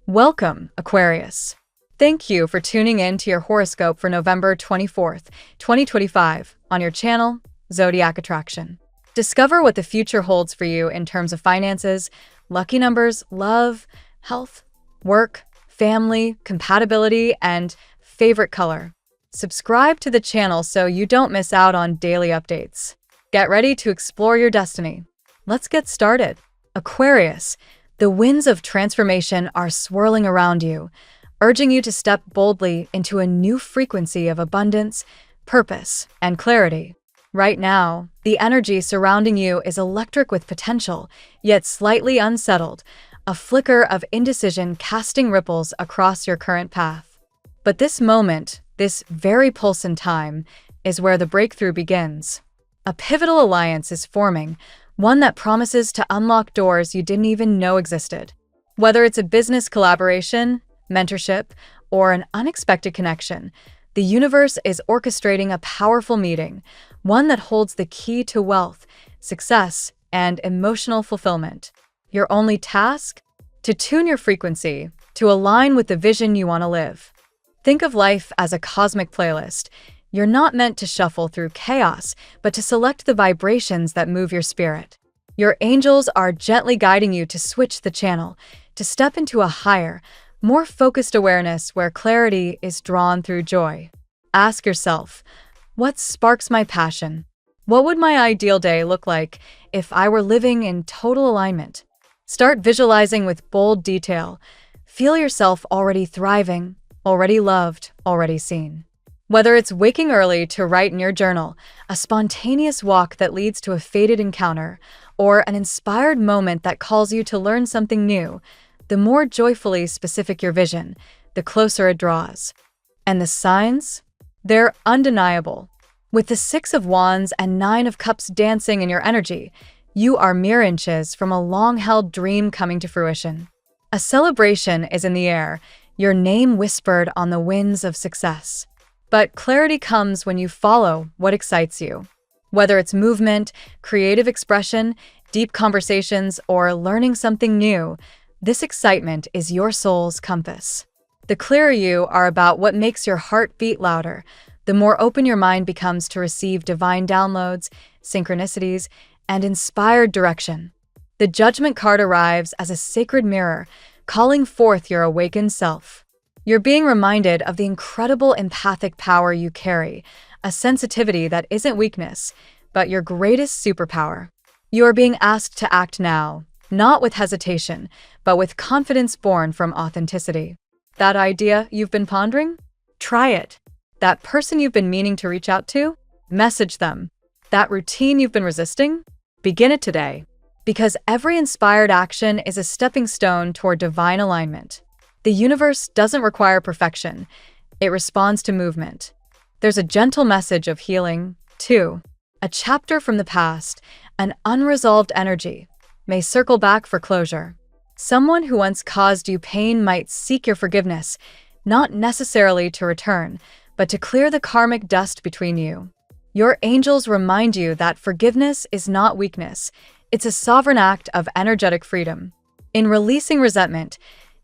Welcome, Aquarius. Thank you for tuning in to your horoscope for November 24th, 2025, on your channel, Zodiac Attraction. Discover what the future holds for you in terms of finances, lucky numbers, love, health, work, family, compatibility, and favorite color. Subscribe to the channel so you don't miss out on daily updates. Get ready to explore your destiny. Let's get started. Aquarius, the winds of transformation are swirling around you, urging you to step boldly into a new frequency of abundance, purpose, and clarity. Right now, the energy surrounding you is electric with potential, yet slightly unsettled, a flicker of indecision casting ripples across your current path. But this moment, this very pulse in time, is where the breakthrough begins. A pivotal alliance is forming, one that promises to unlock doors you didn't even know existed. Whether it's a business collaboration, mentorship, or an unexpected connection, the universe is orchestrating a powerful meeting, one that holds the key to wealth, success, and emotional fulfillment. Your only task? To tune your frequency, to align with the vision you want to live. Think of life as a cosmic playlist. You're not meant to shuffle through chaos, but to select the vibrations that move your spirit. Your angels are gently guiding you to switch the channel, to step into a higher, more focused awareness where clarity is drawn through joy. Ask yourself, what sparks my passion? What would my ideal day look like if I were living in total alignment? Start visualizing with bold detail. Feel yourself already thriving, already loved, already seen. Whether it's waking early to write in your journal, a spontaneous walk that leads to a fated encounter, or an inspired moment that calls you to learn something new, the more joyfully specific your vision, the closer it draws. And the signs? They're undeniable. With the Six of Wands and Nine of Cups dancing in your energy, you are mere inches from a long-held dream coming to fruition. A celebration is in the air, your name whispered on the winds of success. But clarity comes when you follow what excites you. Whether it's movement, creative expression, deep conversations, or learning something new, this excitement is your soul's compass. The clearer you are about what makes your heart beat louder, the more open your mind becomes to receive divine downloads, synchronicities, and inspired direction. The Judgment card arrives as a sacred mirror, calling forth your awakened self. You're being reminded of the incredible empathic power you carry, a sensitivity that isn't weakness, but your greatest superpower. You are being asked to act now, not with hesitation, but with confidence born from authenticity. That idea you've been pondering? Try it. That person you've been meaning to reach out to? Message them. That routine you've been resisting? Begin it today. Because every inspired action is a stepping stone toward divine alignment. The universe doesn't require perfection. It responds to movement. There's a gentle message of healing, too. A chapter from the past, an unresolved energy, may circle back for closure. Someone who once caused you pain might seek your forgiveness, not necessarily to return, but to clear the karmic dust between you. Your angels remind you that forgiveness is not weakness. It's a sovereign act of energetic freedom. In releasing resentment,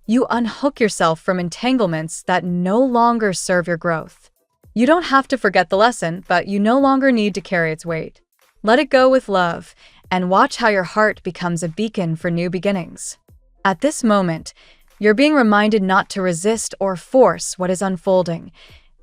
you unhook yourself from entanglements that no longer serve your growth. You don't have to forget the lesson, but you no longer need to carry its weight. Let it go with love, and watch how your heart becomes a beacon for new beginnings. At this moment, you're being reminded not to resist or force what is unfolding.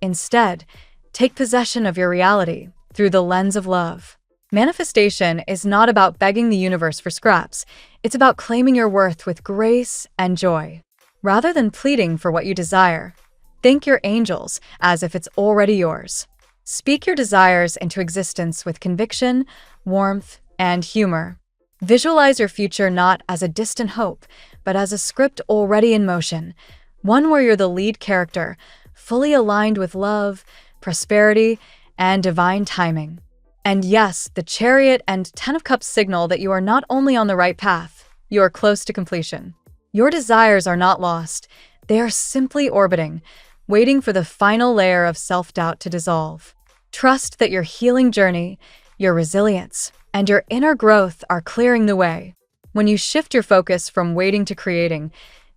Instead, take possession of your reality through the lens of love. Manifestation is not about begging the universe for scraps. It's about claiming your worth with grace and joy. Rather than pleading for what you desire, thank your angels as if it's already yours. Speak your desires into existence with conviction, warmth, and humor. Visualize your future not as a distant hope, but as a script already in motion, one where you're the lead character, fully aligned with love, prosperity, and divine timing. And yes, the Chariot and Ten of Cups signal that you are not only on the right path, you are close to completion. Your desires are not lost. They are simply orbiting, waiting for the final layer of self-doubt to dissolve. Trust that your healing journey, your resilience, and your inner growth are clearing the way. When you shift your focus from waiting to creating,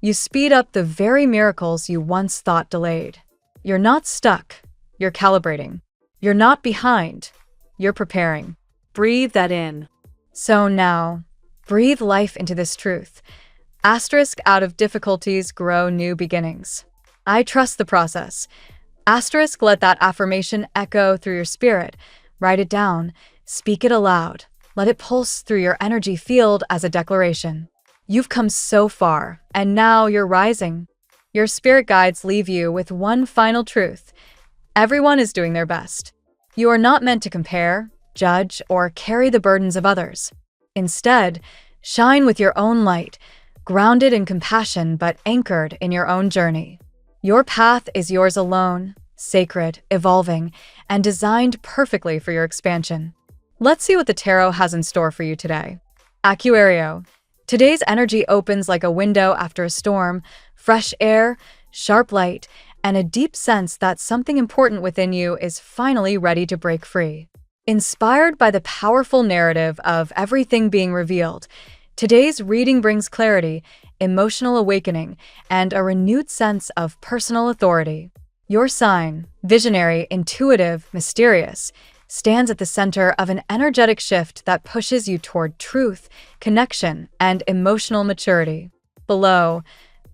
You speed up the very miracles you once thought delayed. You're not stuck, you're calibrating. You're not behind, you're preparing. Breathe that in. So now, breathe life into this truth. Asterisk, out of difficulties grow new beginnings. I trust the process. Asterisk, let that affirmation echo through your spirit. Write it down, speak it aloud. Let it pulse through your energy field as a declaration. You've come so far, and now you're rising. Your spirit guides leave you with one final truth. Everyone is doing their best. You are not meant to compare, judge, or carry the burdens of others. Instead, shine with your own light, grounded in compassion but anchored in your own journey. Your path is yours alone, sacred, evolving, and designed perfectly for your expansion. Let's see what the tarot has in store for you today. Aquario. Today's energy opens like a window after a storm, fresh air, sharp light, and a deep sense that something important within you is finally ready to break free. Inspired by the powerful narrative of everything being revealed, today's reading brings clarity, emotional awakening, and a renewed sense of personal authority. Your sign, visionary, intuitive, mysterious, stands at the center of an energetic shift that pushes you toward truth, connection, and emotional maturity. Below,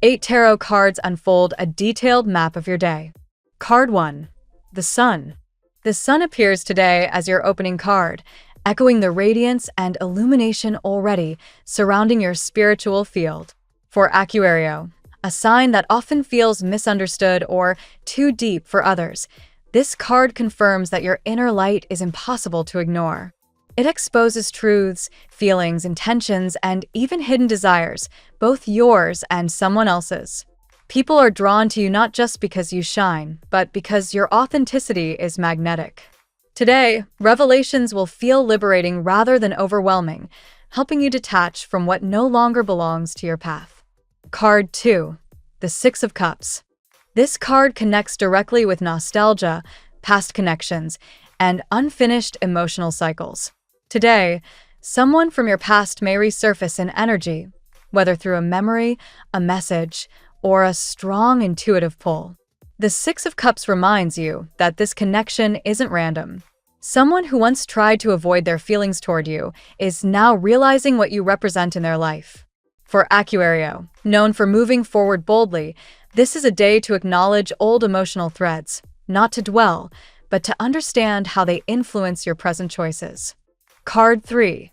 8 tarot cards unfold a detailed map of your day. Card 1. The Sun. The Sun appears today as your opening card, echoing the radiance and illumination already surrounding your spiritual field. For Aquario, a sign that often feels misunderstood or too deep for others, this card confirms that your inner light is impossible to ignore. It exposes truths, feelings, intentions, and even hidden desires, both yours and someone else's. People are drawn to you not just because you shine, but because your authenticity is magnetic. Today, revelations will feel liberating rather than overwhelming, helping you detach from what no longer belongs to your path. Card 2. The Six of Cups. This card connects directly with nostalgia, past connections, and unfinished emotional cycles. Today, someone from your past may resurface in energy, whether through a memory, a message, or a strong intuitive pull. The Six of Cups reminds you that this connection isn't random. Someone who once tried to avoid their feelings toward you is now realizing what you represent in their life. For Aquario, known for moving forward boldly, this is a day to acknowledge old emotional threads, not to dwell, but to understand how they influence your present choices. Card 3.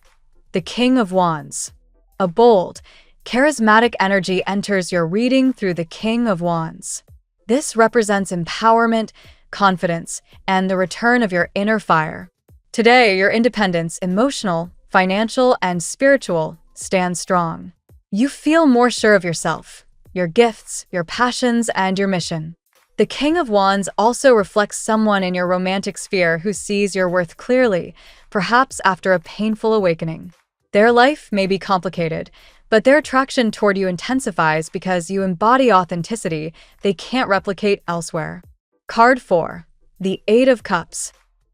The King of Wands. A bold, charismatic energy enters your reading through the King of Wands. This represents empowerment, confidence, and the return of your inner fire. Today, your independence, emotional, financial, and spiritual, stands strong. You feel more sure of yourself, your gifts, your passions, and your mission. The King of Wands also reflects someone in your romantic sphere who sees your worth clearly, perhaps after a painful awakening. Their life may be complicated, but their attraction toward you intensifies because you embody authenticity they can't replicate elsewhere. Card 4. The Eight of Cups.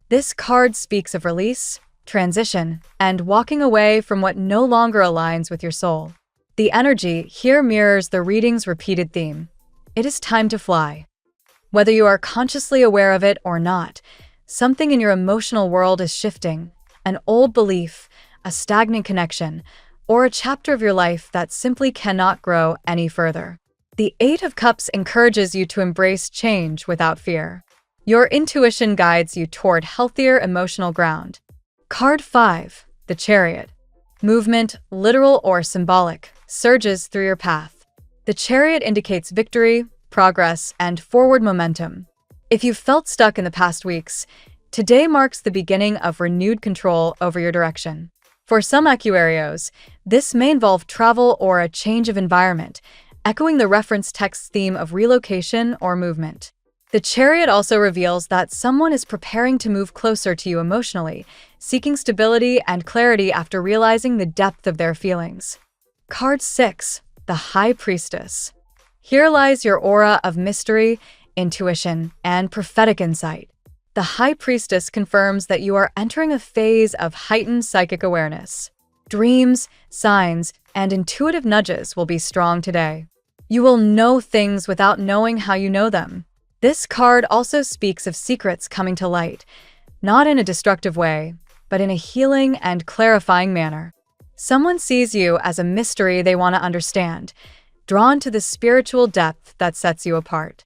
This card speaks of release, transition, and walking away from what no longer aligns with your soul. The energy here mirrors the reading's repeated theme. It is time to fly. Whether you are consciously aware of it or not, something in your emotional world is shifting. An old belief, a stagnant connection, or a chapter of your life that simply cannot grow any further. The Eight of Cups encourages you to embrace change without fear. Your intuition guides you toward healthier emotional ground. Card 5. The Chariot. Movement, literal or symbolic, surges through your path. The Chariot indicates victory, progress, and forward momentum. If you've felt stuck in the past weeks, today marks the beginning of renewed control over your direction. For some Aquarios, this may involve travel or a change of environment, echoing the reference text's theme of relocation or movement. The Chariot also reveals that someone is preparing to move closer to you emotionally, seeking stability and clarity after realizing the depth of their feelings. Card 6. The High Priestess. Here lies your aura of mystery, intuition, and prophetic insight. The High Priestess confirms that you are entering a phase of heightened psychic awareness. Dreams, signs, and intuitive nudges will be strong today. You will know things without knowing how you know them. This card also speaks of secrets coming to light, not in a destructive way, but in a healing and clarifying manner. Someone sees you as a mystery they want to understand, drawn to the spiritual depth that sets you apart.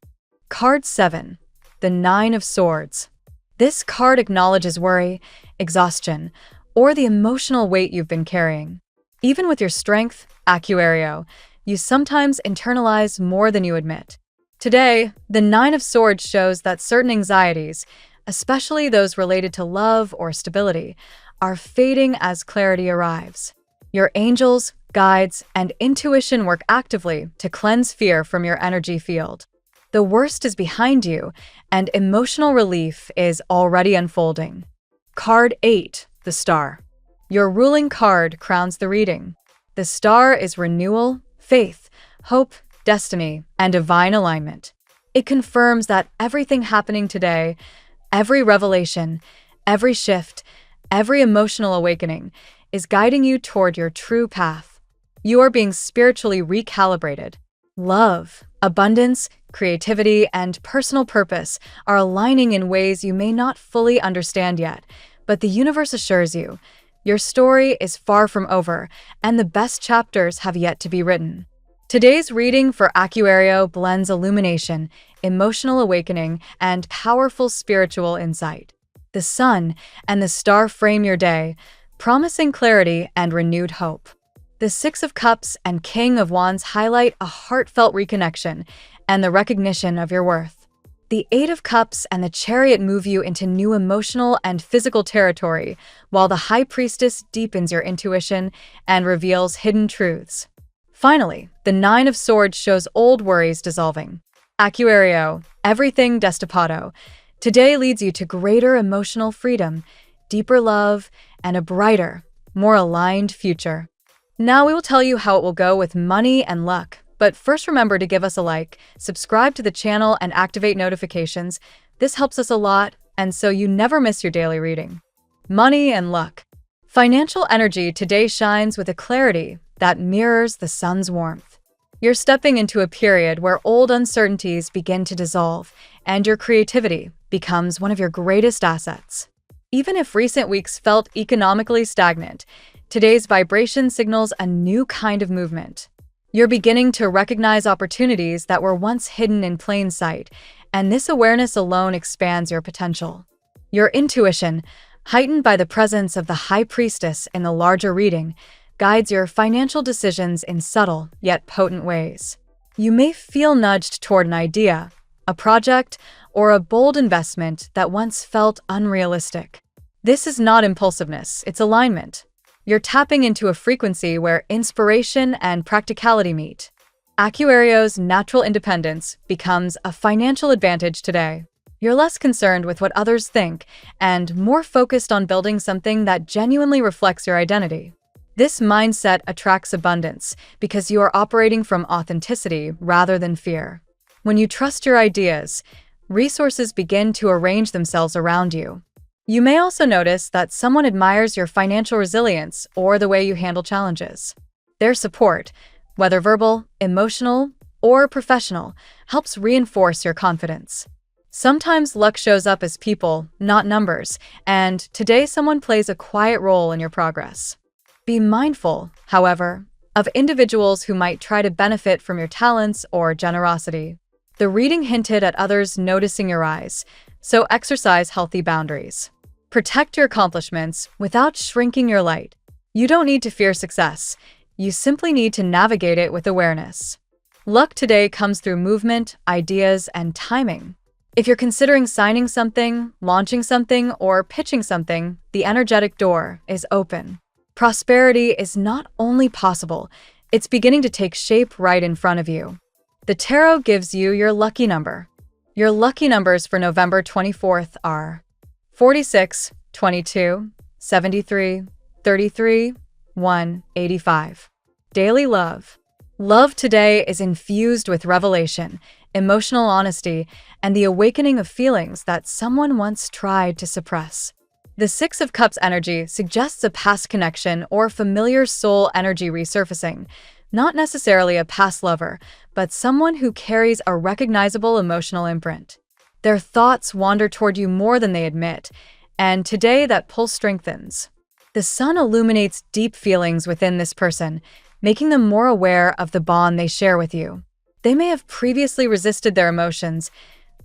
Card 7. The Nine of Swords. This card acknowledges worry, exhaustion, or the emotional weight you've been carrying. Even with your strength, Aquario, you sometimes internalize more than you admit. Today, the Nine of Swords shows that certain anxieties, especially those related to love or stability, are fading as clarity arrives. Your angels, guides, and intuition work actively to cleanse fear from your energy field. The worst is behind you, and emotional relief is already unfolding. Card 8. The Star. Your ruling card crowns the reading. The star is renewal, faith, hope, destiny, and divine alignment. It confirms that everything happening today, every revelation, every shift, every emotional awakening, is guiding you toward your true path. You are being spiritually recalibrated. Love, abundance, creativity, and personal purpose are aligning in ways you may not fully understand yet, but the universe assures you, your story is far from over, and the best chapters have yet to be written. Today's reading for Aquario blends illumination, emotional awakening, and powerful spiritual insight. The sun and the star frame your day, promising clarity and renewed hope. The Six of Cups and King of Wands highlight a heartfelt reconnection and the recognition of your worth. The Eight of Cups and the Chariot move you into new emotional and physical territory, while the High Priestess deepens your intuition and reveals hidden truths. Finally, the Nine of Swords shows old worries dissolving. Aquario, everything destapado, today leads you to greater emotional freedom, deeper love, and a brighter, more aligned future. Now we will tell you how it will go with money and luck, but first remember to give us a like, subscribe to the channel, and activate notifications. This helps us a lot, and so you never miss your daily reading. Money and luck. Financial energy today shines with a clarity that mirrors the sun's warmth. You're stepping into a period where old uncertainties begin to dissolve, and your creativity becomes one of your greatest assets. Even if recent weeks felt economically stagnant, today's vibration signals a new kind of movement. You're beginning to recognize opportunities that were once hidden in plain sight, and this awareness alone expands your potential. Your intuition, heightened by the presence of the High Priestess in the larger reading, guides your financial decisions in subtle yet potent ways. You may feel nudged toward an idea, a project, or a bold investment that once felt unrealistic. This is not impulsiveness, it's alignment. You're tapping into a frequency where inspiration and practicality meet. Aquario's natural independence becomes a financial advantage today. You're less concerned with what others think and more focused on building something that genuinely reflects your identity. This mindset attracts abundance because you are operating from authenticity rather than fear. When you trust your ideas, resources begin to arrange themselves around you. You may also notice that someone admires your financial resilience or the way you handle challenges. Their support, whether verbal, emotional, or professional, helps reinforce your confidence. Sometimes luck shows up as people, not numbers, and today someone plays a quiet role in your progress. Be mindful, however, of individuals who might try to benefit from your talents or generosity. The reading hinted at others noticing your eyes, so exercise healthy boundaries. Protect your accomplishments without shrinking your light. You don't need to fear success. You simply need to navigate it with awareness. Luck today comes through movement, ideas, and timing. If you're considering signing something, launching something, or pitching something, the energetic door is open. Prosperity is not only possible, it's beginning to take shape right in front of you. The tarot gives you your lucky number. Your lucky numbers for November 24th are 46, 22, 73, 33, 1, 85. Daily love. Love today is infused with revelation, emotional honesty, and the awakening of feelings that someone once tried to suppress. The Six of Cups energy suggests a past connection or familiar soul energy resurfacing, Not necessarily a past lover, but someone who carries a recognizable emotional imprint. Their thoughts wander toward you more than they admit, and today that pull strengthens. The sun illuminates deep feelings within this person, making them more aware of the bond they share with you. They may have previously resisted their emotions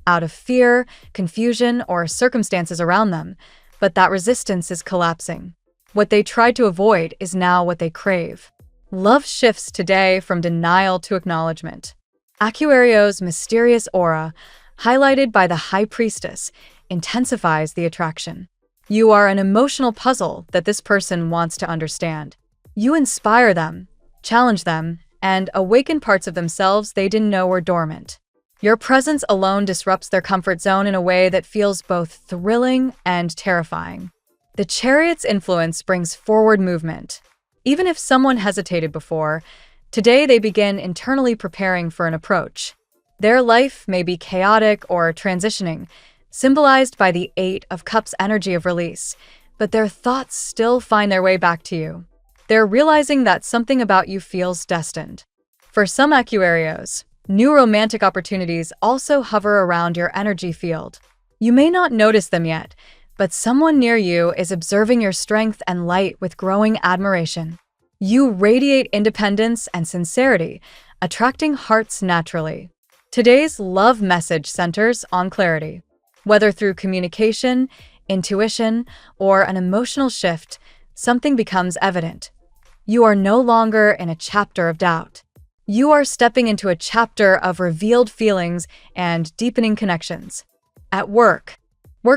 out of fear, confusion, or circumstances around them, but that resistance is collapsing. What they tried to avoid is now what they crave. Love shifts today from denial to acknowledgement. Aquario's mysterious aura, highlighted by the High Priestess, intensifies the attraction. You are an emotional puzzle that this person wants to understand. You inspire them, challenge them, and awaken parts of themselves they didn't know were dormant. Your presence alone disrupts their comfort zone in a way that feels both thrilling and terrifying. The Chariot's influence brings forward movement. Even if someone hesitated before, today they begin internally preparing for an approach. Their life may be chaotic or transitioning, symbolized by the Eight of Cups energy of release, but their thoughts still find their way back to you. They're realizing that something about you feels destined. For some Aquarios, new romantic opportunities also hover around your energy field. You may not notice them yet, but someone near you is observing your strength and light with growing admiration. You radiate independence and sincerity, attracting hearts naturally. Today's love message centers on clarity. Whether through communication, intuition, or an emotional shift, something becomes evident. You are no longer in a chapter of doubt. You are stepping into a chapter of revealed feelings and deepening connections. At work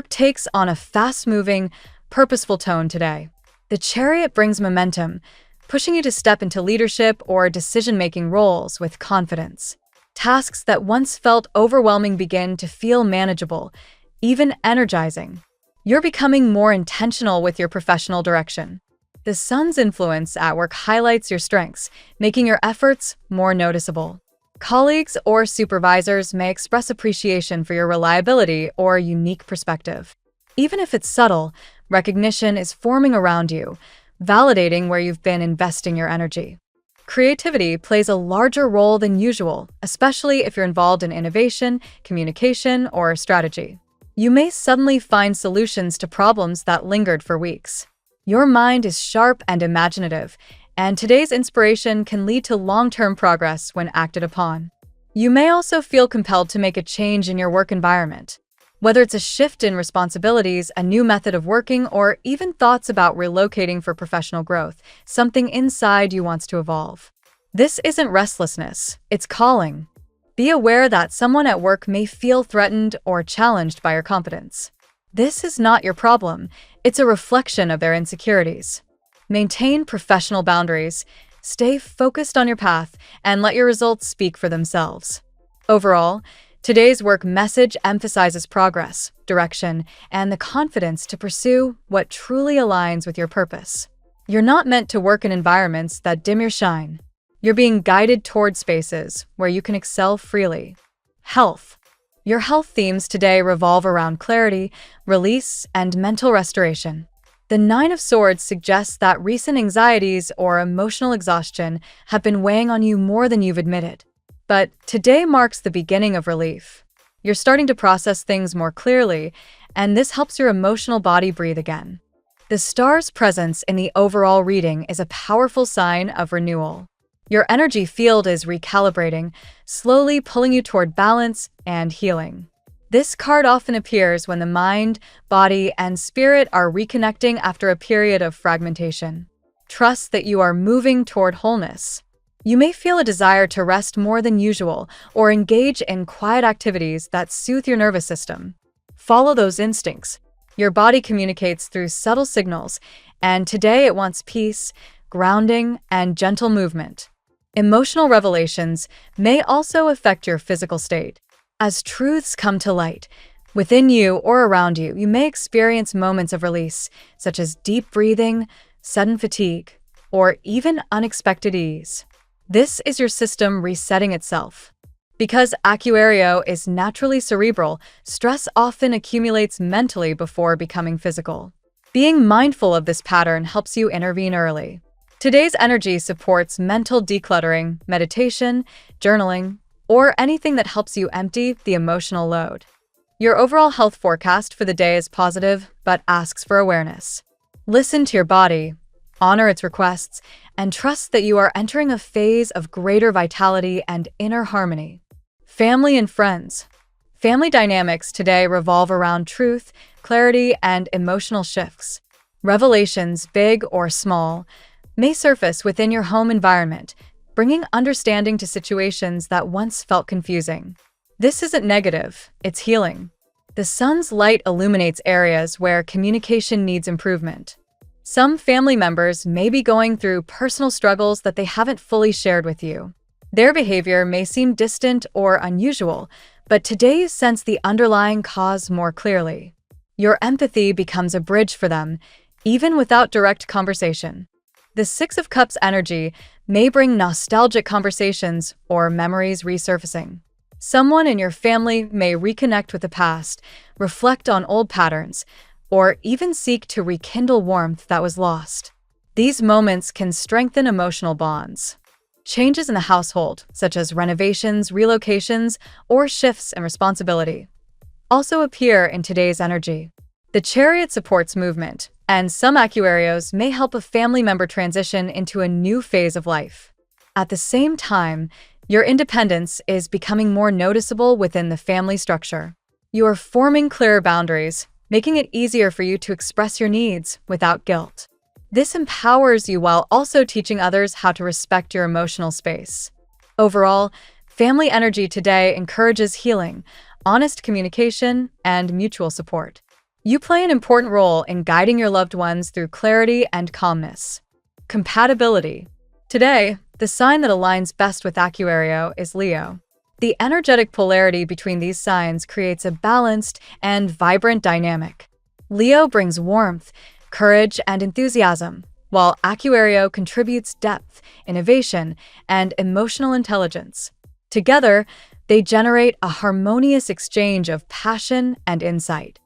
takes on a fast-moving, purposeful tone today. The Chariot brings momentum, pushing you to step into leadership or decision-making roles with confidence. Tasks that once felt overwhelming begin to feel manageable, even energizing. You're becoming more intentional with your professional direction. The sun's influence at work highlights your strengths, making your efforts more noticeable. Colleagues or supervisors may express appreciation for your reliability or unique perspective. Even if it's subtle, recognition is forming around you, validating where you've been investing your energy. Creativity plays a larger role than usual, especially if you're involved in innovation, communication, or strategy. You may suddenly find solutions to problems that lingered for weeks. Your mind is sharp and imaginative, and today's inspiration can lead to long-term progress when acted upon. You may also feel compelled to make a change in your work environment. Whether it's a shift in responsibilities, a new method of working, or even thoughts about relocating for professional growth, something inside you wants to evolve. This isn't restlessness, it's calling. Be aware that someone at work may feel threatened or challenged by your competence. This is not your problem, it's a reflection of their insecurities. Maintain professional boundaries, stay focused on your path, and let your results speak for themselves. Overall, today's work message emphasizes progress, direction, and the confidence to pursue what truly aligns with your purpose. You're not meant to work in environments that dim your shine. You're being guided toward spaces where you can excel freely. Health. Your health themes today revolve around clarity, release, and mental restoration. The Nine of Swords suggests that recent anxieties or emotional exhaustion have been weighing on you more than you've admitted. But today marks the beginning of relief. You're starting to process things more clearly, and this helps your emotional body breathe again. The star's presence in the overall reading is a powerful sign of renewal. Your energy field is recalibrating, slowly pulling you toward balance and healing. This card often appears when the mind, body, and spirit are reconnecting after a period of fragmentation. Trust that you are moving toward wholeness. You may feel a desire to rest more than usual or engage in quiet activities that soothe your nervous system. Follow those instincts. Your body communicates through subtle signals, and today it wants peace, grounding, and gentle movement. Emotional revelations may also affect your physical state. As truths come to light, within you or around you, you may experience moments of release, such as deep breathing, sudden fatigue, or even unexpected ease. This is your system resetting itself. Because Aquario is naturally cerebral, stress often accumulates mentally before becoming physical. Being mindful of this pattern helps you intervene early. Today's energy supports mental decluttering, meditation, journaling, or anything that helps you empty the emotional load. Your overall health forecast for the day is positive, but asks for awareness. Listen to your body, honor its requests, and trust that you are entering a phase of greater vitality and inner harmony. Family and friends. Family dynamics today revolve around truth, clarity, and emotional shifts. Revelations, big or small, may surface within your home environment, bringing understanding to situations that once felt confusing. This isn't negative, it's healing. The sun's light illuminates areas where communication needs improvement. Some family members may be going through personal struggles that they haven't fully shared with you. Their behavior may seem distant or unusual, but today you sense the underlying cause more clearly. Your empathy becomes a bridge for them, even without direct conversation. The Six of Cups energy may bring nostalgic conversations or memories resurfacing. Someone in your family may reconnect with the past, reflect on old patterns, or even seek to rekindle warmth that was lost. These moments can strengthen emotional bonds. Changes in the household, such as renovations, relocations, or shifts in responsibility, also appear in today's energy. The Chariot supports movement, and some Aquarius may help a family member transition into a new phase of life. At the same time, your independence is becoming more noticeable within the family structure. You are forming clearer boundaries, making it easier for you to express your needs without guilt. This empowers you while also teaching others how to respect your emotional space. Overall, family energy today encourages healing, honest communication, and mutual support. You play an important role in guiding your loved ones through clarity and calmness. Compatibility. Today, the sign that aligns best with Aquarius is Leo. The energetic polarity between these signs creates a balanced and vibrant dynamic. Leo brings warmth, courage, and enthusiasm, while Aquarius contributes depth, innovation, and emotional intelligence. Together, they generate a harmonious exchange of passion and insight.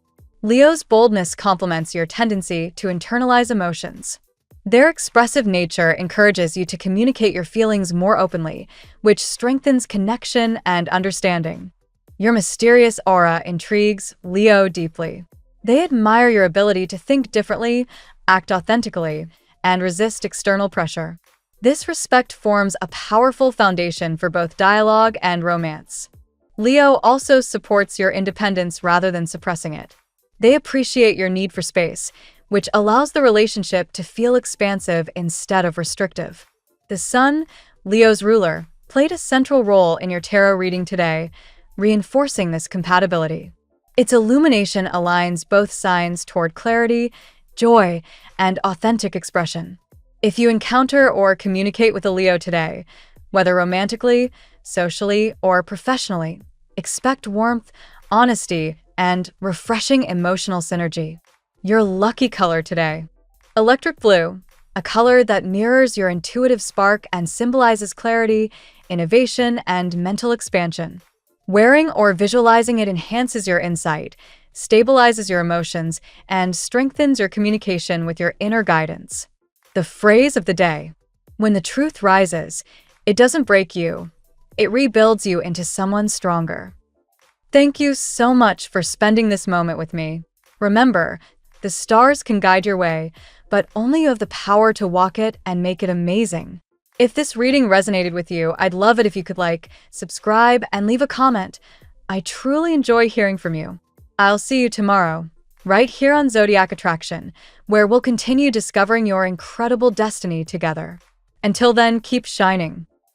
Leo's boldness complements your tendency to internalize emotions. Their expressive nature encourages you to communicate your feelings more openly, which strengthens connection and understanding. Your mysterious aura intrigues Leo deeply. They admire your ability to think differently, act authentically, and resist external pressure. This respect forms a powerful foundation for both dialogue and romance. Leo also supports your independence rather than suppressing it. They appreciate your need for space, which allows the relationship to feel expansive instead of restrictive. The Sun, Leo's ruler, played a central role in your tarot reading today, reinforcing this compatibility. Its illumination aligns both signs toward clarity, joy, and authentic expression. If you encounter or communicate with a Leo today, whether romantically, socially, or professionally, expect warmth, honesty, and refreshing emotional synergy. Your lucky color today. Electric blue, a color that mirrors your intuitive spark and symbolizes clarity, innovation, and mental expansion. Wearing or visualizing it enhances your insight, stabilizes your emotions, and strengthens your communication with your inner guidance. The phrase of the day. When the truth rises, it doesn't break you. It rebuilds you into someone stronger. Thank you so much for spending this moment with me. Remember, the stars can guide your way, but only you have the power to walk it and make it amazing. If this reading resonated with you, I'd love it if you could like, subscribe, and leave a comment. I truly enjoy hearing from you. I'll see you tomorrow, right here on Zodiac Attraction, where we'll continue discovering your incredible destiny together. Until then, keep shining.